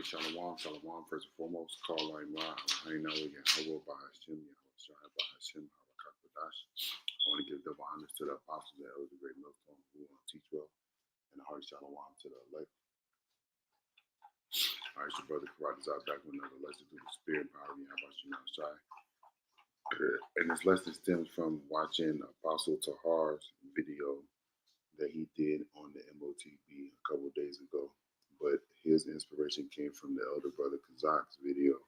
Shalom, Shalom, first and foremost, call like Ma, Hainawi, and Hawa Bahashim, Yahushua Bahashim, Harakakadash. I want to give double honors to the apostles that was a great millstone who want to teach well, and a heart Shalom to the elect. All right, so brother Karat is out back with another lesson through the spirit, power, and Yahushua Shai. And this lesson stems from watching Apostle Tahar's video that he did on the Motb a couple of days ago. But his inspiration came from the elder brother Kazak's video,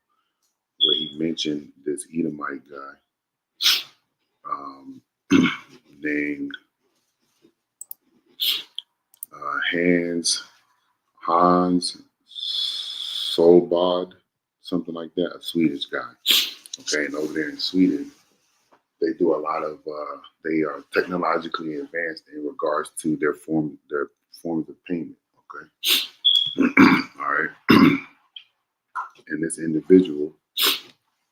where he mentioned this Edomite guy named Hans Solbad, something like that, a Swedish guy. Okay, and over there in Sweden, they do a lot of. They are technologically advanced in regards to their forms of payment. Okay, all right. And this individual,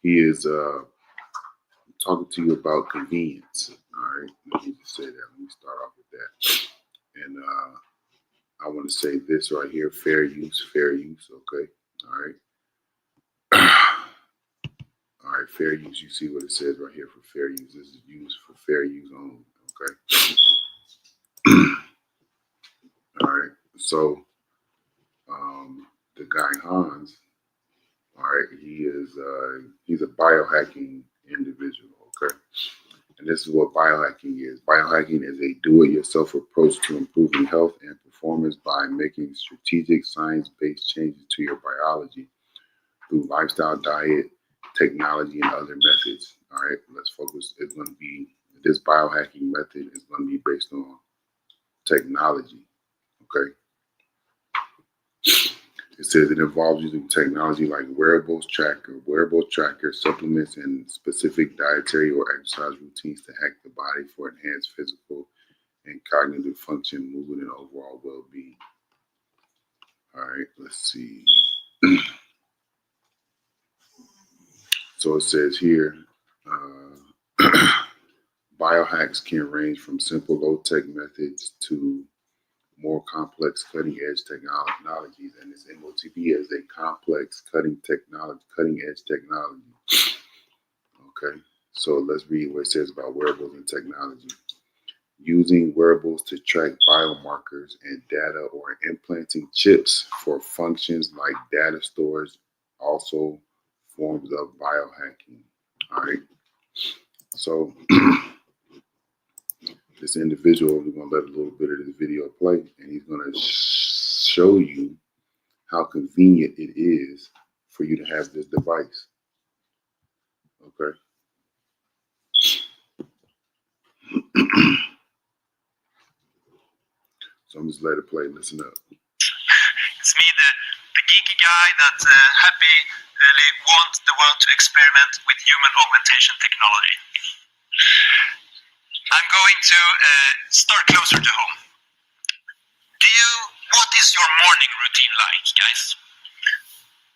he is talking to you about convenience. All right, let me just say that. Let me start off with that. And I want to say this right here: fair use, fair use. Okay, all right, all right. Fair use. You see what it says right here for fair use. This is used for fair use only. Okay. All right. So the guy Hans. All right, he's a biohacking individual, okay? And this is what biohacking is. Biohacking is a do-it-yourself approach to improving health and performance by making strategic science-based changes to your biology through lifestyle, diet, technology, and other methods. All right, let's focus. It's going to be, this biohacking method is going to be based on technology, okay? It says it involves using technology like wearable tracker, supplements, and specific dietary or exercise routines to hack the body for enhanced physical and cognitive function, movement, and overall well-being. All right, let's see. So it says here, biohacks can range from simple low-tech methods to more complex cutting-edge technologies, and this Motb is a complex cutting-edge technology. Okay, so let's read what it says about wearables and technology. Using wearables to track biomarkers and data or implanting chips for functions like data storage, also forms of biohacking. All right, so this individual, we're going to let a little bit of this video play, and he's going to show you how convenient it is for you to have this device. Okay. So I'm just let it play. Listen up. It's me, the geeky guy that happily wants the world to experiment with human augmentation technology. I'm going to start closer to home. What is your morning routine like, guys?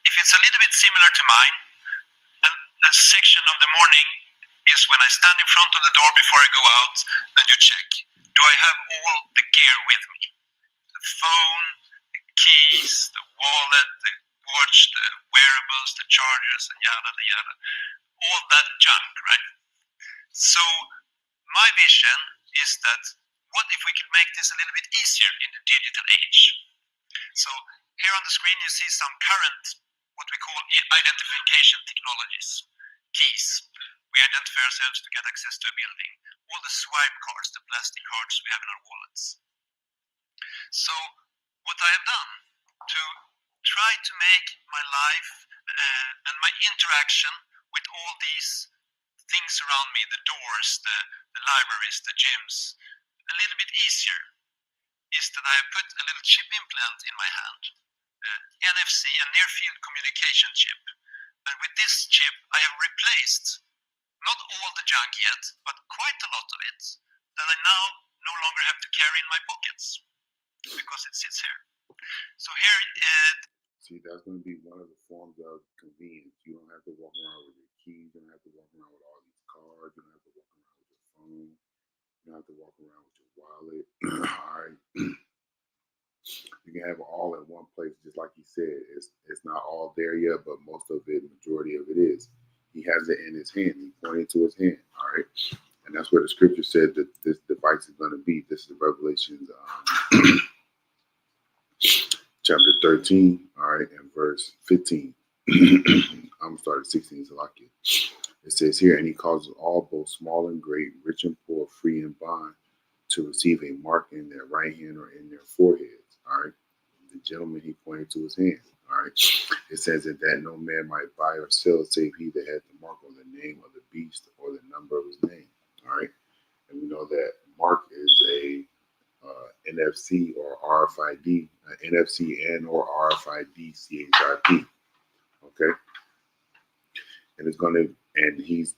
If it's a little bit similar to mine, a section of the morning is when I stand in front of the door before I go out, then you check. Do I have all the gear with me? The phone, the keys, the wallet, the watch, the wearables, the chargers, and yada, yada. All that junk, right? So my vision is that what if we could make this a little bit easier in the digital age? So here on the screen you see some current, what we call identification technologies, keys. We identify ourselves to get access to a building. All the swipe cards, the plastic cards we have in our wallets. So what I have done to try to make my life and my interaction with all these things around me, the doors, the libraries, the gyms, a little bit easier, is that I have put a little chip implant in my hand, NFC, a near field communication chip. And with this chip, I have replaced not all the junk yet, but quite a lot of it that I now no longer have to carry in my pockets because it sits here. So here see, that's going to be one of the forms of convenience. You don't have to walk around with your keys. You don't have to walk around with all these cards. You don't have to walk around with your phone. You don't have to walk around with your wallet. All right. You can have all in one place, just like he said. It's not all there yet, but most of it, majority of it is. He has it in his hand. He pointed to his hand. All right, and that's where the scripture said that this device is going to be. This is Revelation chapter 13. All right, and verse 15. I'm gonna start at 16. So like it says here, and he causes all, both small and great, rich and poor, free and bond, to receive a mark in their right hand or in their foreheads. All right. The gentleman, he pointed to his hand. All right. It says that no man might buy or sell save he that had the mark or the name of the beast or the number of his name. All right. And we know that mark is a NFC or RFID, NFC and or RFID CHIP. Okay. And it's going to, and he's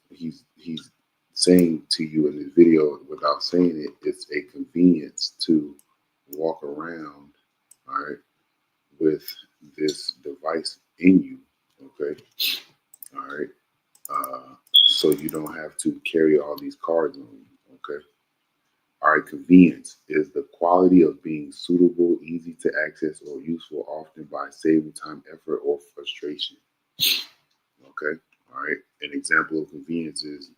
saying to you in this video, without saying it, it's a convenience to walk around, all right, with this device in you, okay, all right, so you don't have to carry all these cards on you, okay. All right, convenience is the quality of being suitable, easy to access, or useful, often by saving time, effort, or frustration. Okay. All right. An example of convenience is,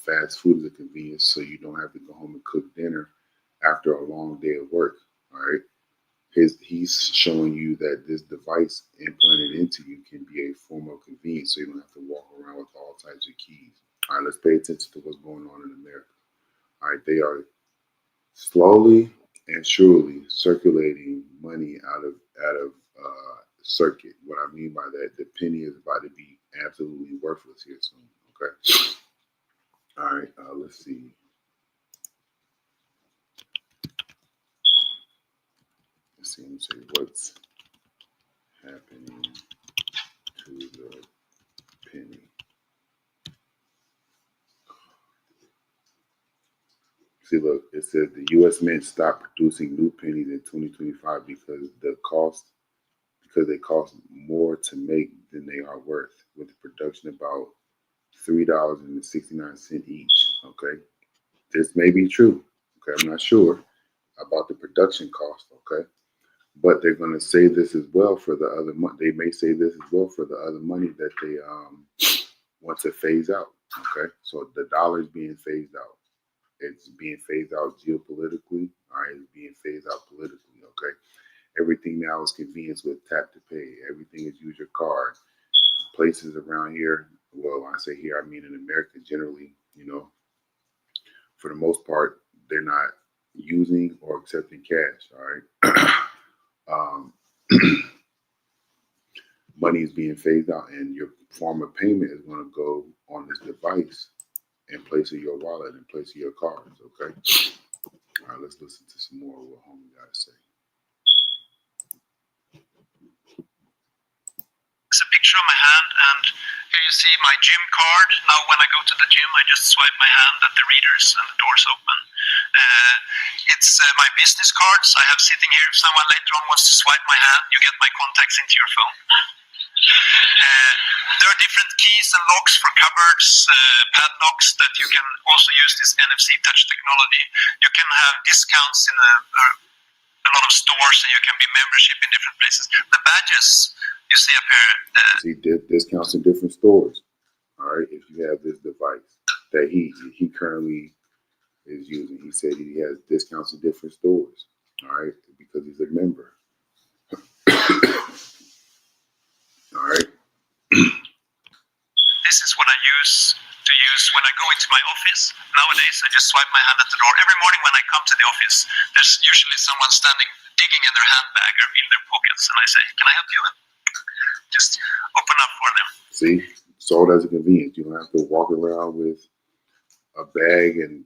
fast food is a convenience, so you don't have to go home and cook dinner after a long day of work. All right. He's showing you that this device implanted into you can be a form of convenience, so you don't have to walk around with all types of keys. All right. Let's pay attention to what's going on in America. All right. They are slowly and surely circulating money out of circuit. What I mean by that, the penny is about to be absolutely worthless here soon. Okay. All right. Let's see. Let's see. Let me say what's happening to the penny. See, look, it says the U.S. Mint stopped producing new pennies in 2025 because they cost more to make than they are worth, with the production about $3.69 each. Okay, this may be true. Okay, I'm not sure about the production cost. Okay, but they're going to say this as well for the other money. They may say this as well for the other money that they want to phase out. Okay, so the dollar is being phased out. It's being phased out geopolitically. All right, it's being phased out politically. Okay, everything now is convenience with tap to pay. Everything is use your card. Places around here, well, when I say here, I mean in America generally, for the most part, they're not using or accepting cash. All right. Money is being phased out, and your form of payment is going to go on this device in place of your wallet, in place of your cards. Okay. All right, let's listen to some more of what homie got to say. It's a picture of my hand, and here you see my gym card. Now when I go to the gym, I just swipe my hand at the readers and the doors open. It's my business cards I have sitting here. If someone later on wants to swipe my hand, you get my contacts into your phone. There are different keys and locks for cupboards, padlocks, that you can also use this NFC touch technology. You can have discounts in a lot of stores, and you can be membership in different places. The badges you see up here. See discounts in different stores. All right, if you have this device that he currently is using, he said he has discounts in different stores. All right, because he's a member. All right. This is what I use when I go into my office. Nowadays, I just swipe my hand at the door. Every morning when I come to the office, there's usually someone standing, digging in their handbag or in their pockets, and I say, "Can I help you?" And just open up for them. See, sold as a convenience. You don't have to walk around with a bag, and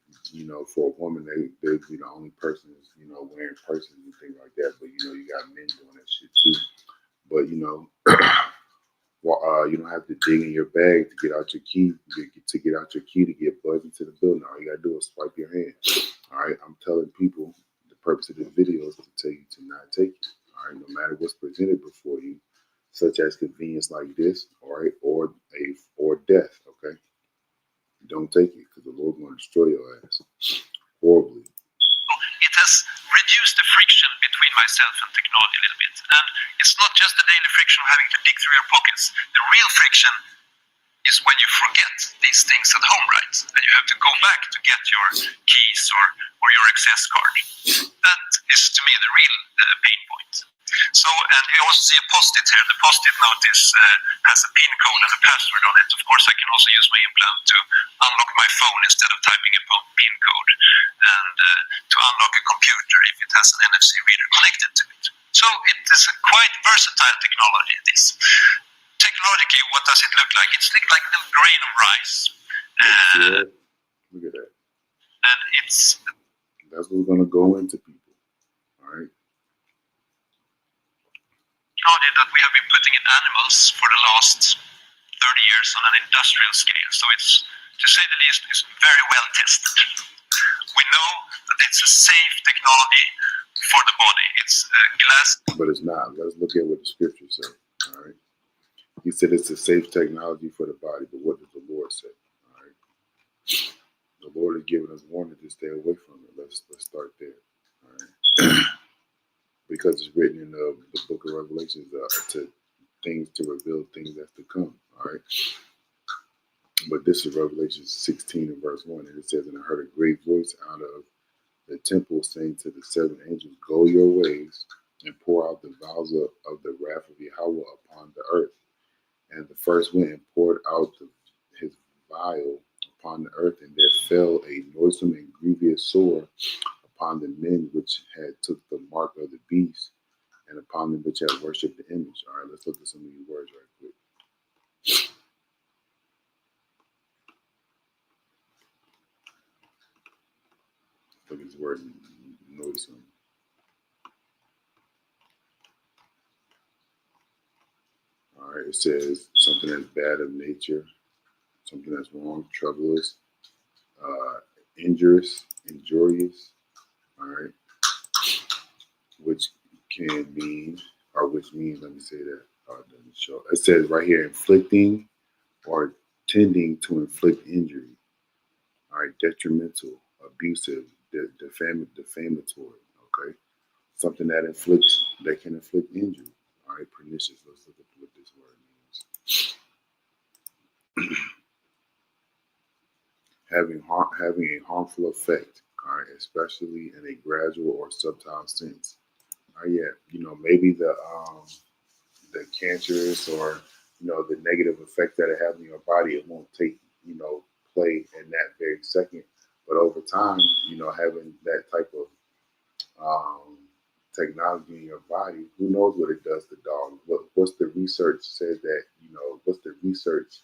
for a woman, they're the only person wearing purses and things like that. But you got men doing that shit too. But well, you don't have to dig in your bag to get out your key, to get buzzed into the building. All you gotta do is swipe your hand. All right, I'm telling people the purpose of this video is to tell you to not take it. All right, no matter what's presented before you, such as convenience like this, all right, or death. Okay, don't take it, because the Lord's going to destroy your ass horribly. it has reduced the friction between myself and technology a little bit. And it's not just the daily friction of having to dig through your pockets. The real friction is when you forget these things at home, right? And you have to go back to get your keys or your access card. That is, to me, the real pain point. So, and you also see a post-it here. The post-it note has a PIN code and a password on it. Of course, I can also use my implant to unlock my phone instead of typing a PIN code, and to unlock a computer if it has an NFC reader connected to it. So it is a quite versatile technology, this. Technologically, what does it look like? It's like a little grain of rice. Look at that. And that's what's going to go into people. All right. Technology that we have been putting in animals for the last 30 years on an industrial scale. So it's, to say the least, is very well tested. We know that it's a safe technology for the body. It's glass. But it's not. Let's look at what the scriptures say. All right. He said it's a safe technology for the body, but what does the Lord say? All right. The Lord has given us warning to stay away from it. Let's start there. All right. Because it's written in the book of Revelations to things to reveal things that's to come. All right. But this is Revelation 16 and verse 1, and it says, "And I heard a great voice out of the temple saying to the seven angels, Go your ways and pour out the vials of the wrath of Yahweh upon the earth. And the first went and poured out his vial upon the earth, and there fell a noisome and grievous sore upon the men which had took the mark of the beast, and upon them which had worshipped the image." All right, let's look at some of these words right quick. Look at this word, noisome. All right, it says something that's bad of nature, something that's wrong, troublous, injurious, all right, which can mean, or which means, let me say that, it doesn't show. It says right here, inflicting or tending to inflict injury, all right, detrimental, abusive, defamatory, okay, something that can inflict injury, all right, pernicious. Let's look at what this word means. having a harmful effect, all right, especially in a gradual or subtle sense. Yeah, maybe the cancerous or the negative effect that it has on your body, it won't take play in that very second, but over time, having that type of technology in your body, who knows what it does to dogs? What's the research says that what's the research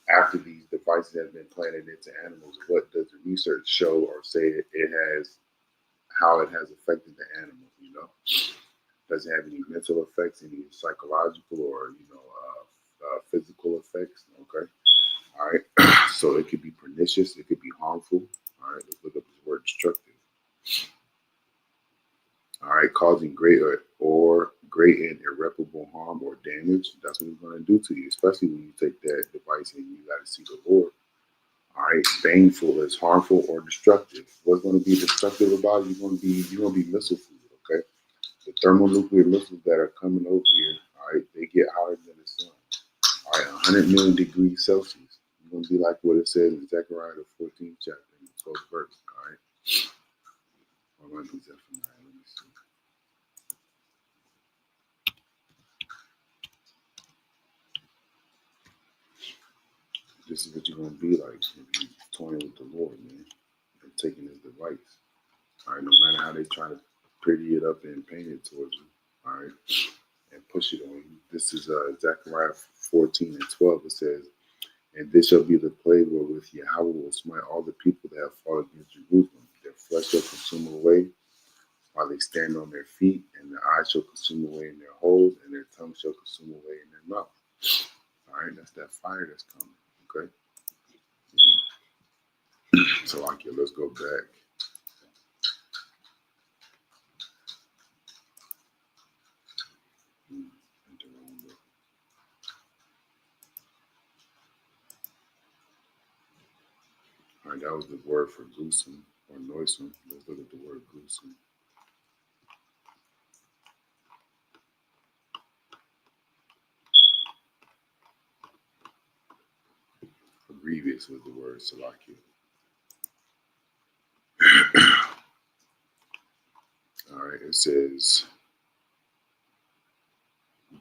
after these devices have been planted into animals? What does the research show or say it has, how it has affected the animal? Does it have any mental effects, any psychological or physical effects? Okay, all right. So it could be pernicious, it could be harmful. All right, let's look up this word, destructive. All right, causing great and irreparable harm or damage. That's what it's going to do to you, especially when you take that device and you got to see the Lord. All right, baneful is harmful or destructive. What's going to be destructive about it? You're going to be missile food. Okay, the thermonuclear missiles that are coming over here. All right, they get hotter than the sun. All right, 100 million degrees Celsius. You're going to be like what it says in Zechariah the 14th chapter, in the 12th verse. All right, or might be Zephaniah. Let me see. This is what you're going to be like if you're toying with the Lord, man, and taking his device. All right, no matter how they try to pretty it up and paint it towards you, all right, and push it on you. This is Zechariah 14 and 12. It says, "And this shall be the plague wherewith Yahweh will smite all the people that have fought against Jerusalem. Their flesh shall consume away while they stand on their feet, and their eyes shall consume away in their holes, and their tongue shall consume away in their mouth." All right, that's that fire that's coming. Okay. So, let's go back. All right, that was the word for gruesome. or noisome. Let's look at the word gruesome. Grievous was the word Salakia. All right, it says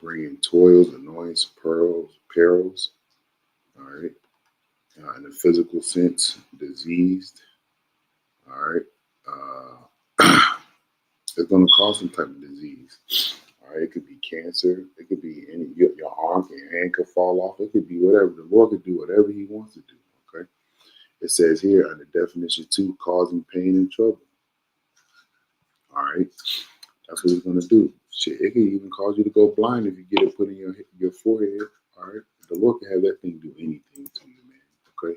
bringing toils, annoyance, perils. All right, in the physical sense, diseased. All right, it's going to cause some type of disease. All right, it could be cancer. It could be any your arm, your hand could fall off. It could be whatever. The Lord could do whatever He wants to do. Okay. It says here under definition 2, causing pain and trouble. All right. That's what it's going to do. Shit, it can even cause you to go blind if you get it put in your forehead. All right. The Lord can have that thing do anything to you, man. Okay.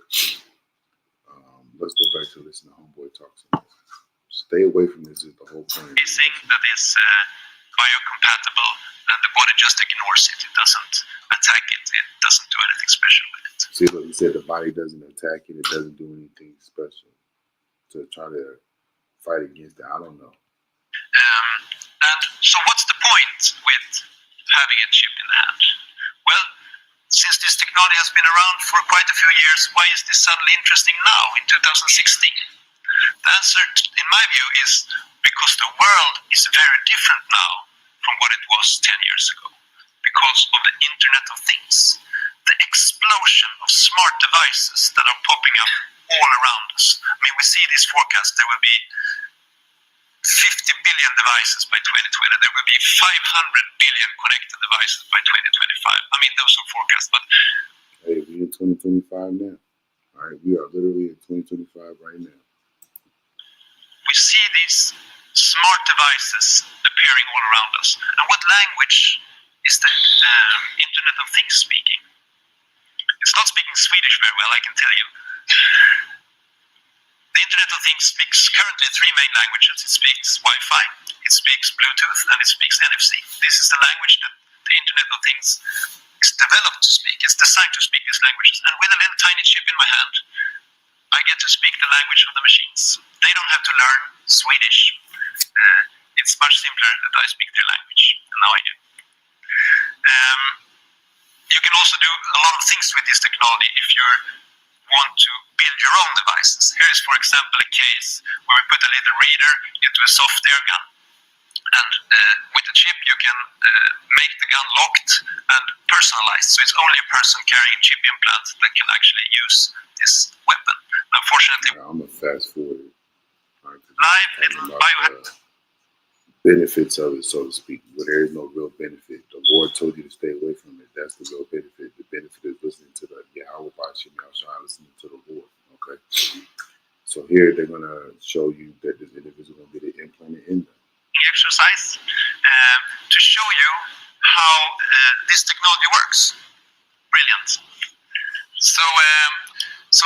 Let's go back to listen to Homeboy talk some more. Stay away from this is the whole point. Thing that is biocompatible and the body just ignores it. It doesn't attack it. It doesn't do anything special with it. See what he said, the body doesn't attack it. It doesn't do anything special to try to fight against it. I don't know. And so what's the point with having a chip in the hand? Well, since this technology has been around for quite a few years, why is this suddenly interesting now in 2016? The answer, in my view, is because the world is very different now from what it was 10 years ago. Because of the Internet of Things. The explosion of smart devices that are popping up all around us. I mean, we see this forecast, there will be 50 billion devices by 2020. There will be 500 billion connected devices by 2025. I mean, those are forecasts, but... Hey, we're in 2025 now. All right, we are literally in 2025 right now. We see these smart devices appearing all around us. And what language is the Internet of Things speaking? It's not speaking Swedish very well, I can tell you. The Internet of Things speaks currently 3 main languages. It speaks Wi-Fi, it speaks Bluetooth, and it speaks NFC. This is the language that the Internet of Things is developed to speak. It's designed to speak these languages. And with a little tiny chip in my hand, I get to speak the language of the machines. They don't have to learn Swedish. It's much simpler that I speak their language. And now I do. You can also do a lot of things with this technology if you want to build your own devices. Here is, for example, a case where we put a little reader into a soft air gun. And with the chip, you can make the gun locked and personalized. So it's only a person carrying a chip implant that can actually use this weapon. Unfortunately, I'm going to fast forward. Live little biohack. Benefits of it, so to speak, where there is no real benefit. The Lord told you to stay away from it. That's the real benefit. The benefit is listening to the Yahweh Bashim Yahshua, listening to the Lord. Okay. So here they're going to show you that this individual going to get it implanted in them. Exercise to show you how this technology works. Brilliant. So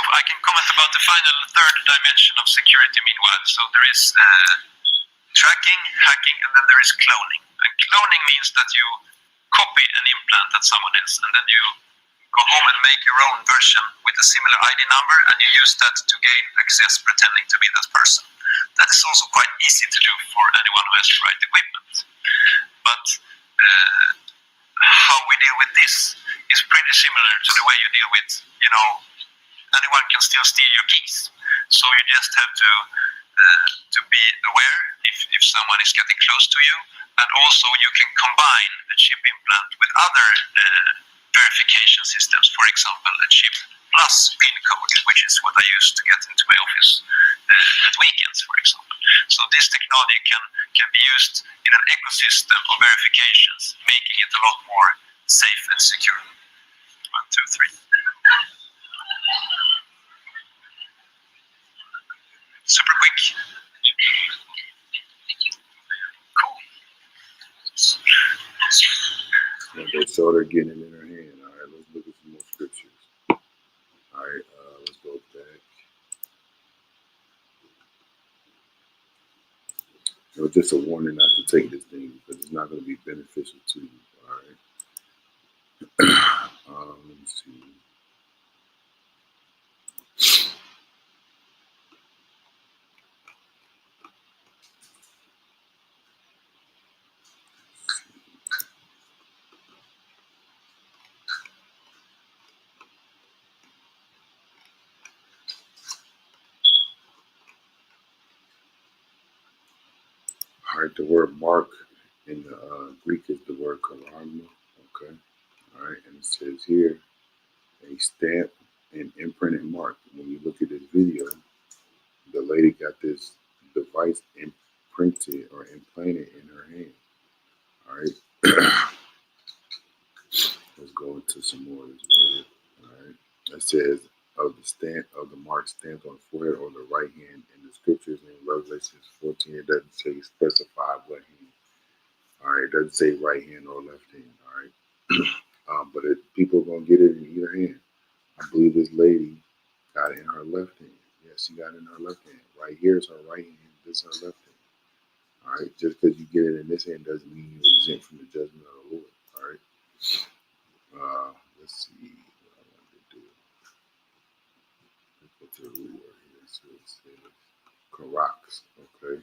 I can comment about the final third dimension of security meanwhile. So there is tracking, hacking, and then there is cloning. And cloning means that you copy an implant that someone has, and then you go home and make your own version with a similar ID number, and you use that to gain access pretending to be that person. That is also quite easy to do for anyone who has the right equipment. But how we deal with this is pretty similar to the way you deal with, anyone can still steal your keys. So you just have to be aware if someone is getting close to you, and also you can combine a chip implant with other verification systems. For example, a chip plus PIN code, which is what I use to get into my office at weekends, for example. So this technology can be used in an ecosystem of verifications, making it a lot more safe and secure. 1, 2, 3. Super quick. Cool. And they saw her getting it in her hand. All right, let's look at some more scriptures. All right, let's go back. Just a warning not to take this thing because it's not going to be beneficial to you. All right. Let me see. right, the word mark in the Greek is the word karagma. Okay, all right, and it says here a stamp and imprinted mark. When you look at this video, the lady got this device imprinted or implanted in her hand. All right, let's go into some more of this word. All right, it says of the stamp of the mark stamped on the forehead or the right hand in the scriptures in Revelation 14. It doesn't say specify what hand. All right, it doesn't say right hand or left hand. All right, but people are gonna get it in either hand. I believe this lady got it in her left hand. Yes, she got it in her left hand. Right here is her right hand. This is her left hand. All right, just because you get it in this hand doesn't mean you're exempt from the judgment of the Lord. All right. Let's see what I wanted to do. Let's go to the root word here. So it says Karax. Okay.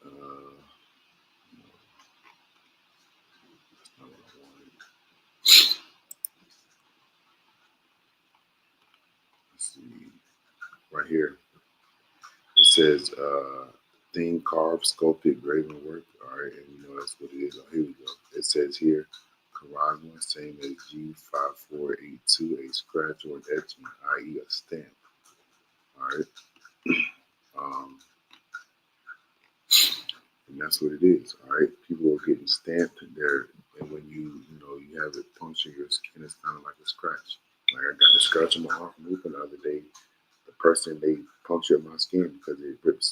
No, that's not what I wanted. Let's see. Right here. It says thing carved, sculpted, graven work. All right, and we know that's what it is. Oh, here we go. It says here, Karagma, same as G5482, a scratch or an etching, i.e. a stamp. All right, and that's what it is. All right, people are getting stamped there, and when you have it puncture your skin, it's kind of like a scratch. Like I got a scratch on my arm from hooping the other day. The person they punctured my skin because it ripped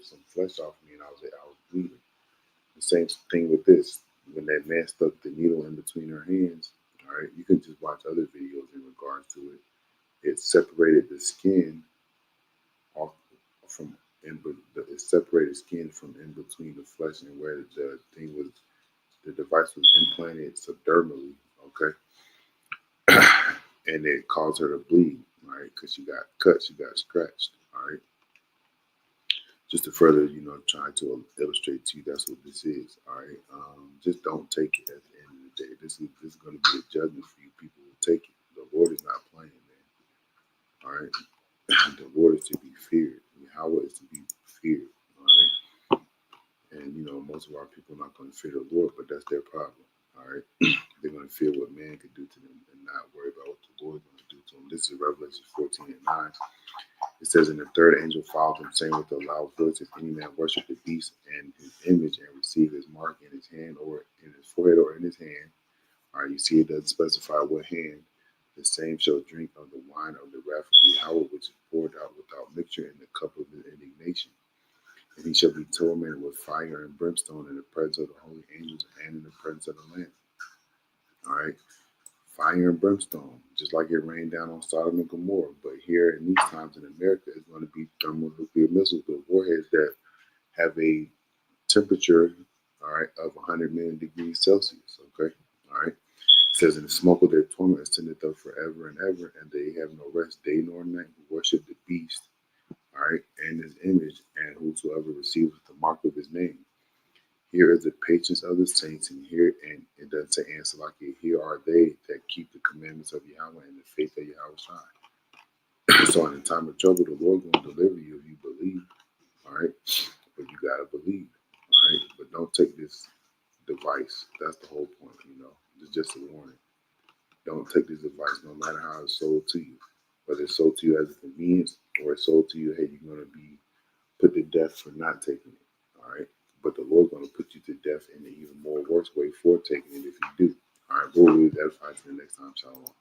some flesh off me, and I was bleeding. The same thing with this. When that man stuck the needle in between her hands, all right, you can just watch other videos in regards to it. It separated the skin off from it separated skin from in between the flesh and where the device was implanted subdermally, okay, and it caused her to bleed, right? Because she got cut, she got scratched, all right. Just to further, try to illustrate to you that's what this is. All right. Just don't take it at the end of the day. This is going to be a judgment for you people who take it. The Lord is not playing, man. All right. The Lord is to be feared. Yahweh is to be feared. All right. And most of our people are not going to fear the Lord, but that's their problem. All right. They're going to fear what man could do to them and not worry about what the Lord is going to do to them. This is Revelation 14:9. It says, and the third angel followed him, saying with a loud voice, if any man worship the beast and his image and receive his mark in his hand or in his forehead or in his hand, all right, you see it doesn't specify what hand, the same shall drink of the wine of the wrath of Yahweh, which is poured out without mixture in the cup of his indignation. And he shall be tormented with fire and brimstone in the presence of the holy angels and in the presence of the Lamb. All right. Fire and brimstone, just like it rained down on Sodom and Gomorrah. But here in these times in America, it's going to be thermonuclear missiles with warheads that have a temperature, all right, of 100 million degrees Celsius. Okay, all right. It says, in the smoke of their torment ascendeth up forever and ever, and they have no rest day nor night who worship the beast, all right, and his image, and whosoever receiveth the mark of his name. Here is the patience of the saints, and it doesn't say answer like it. Here are they that keep the commandments of Yahweh and the faith of Yahweh. So in the time of trouble, the Lord will deliver you if you believe. All right, but you gotta believe. All right, but don't take this device. That's the whole point. It's just a warning. Don't take this advice, no matter how it's sold to you. Whether it's sold to you as a convenience or it's sold to you, hey, you're gonna be put to death for not taking it. All right. But the Lord's going to put you to death in an even more worse way for taking it if you do. All right. We'll read that fight to the next time. Shalom.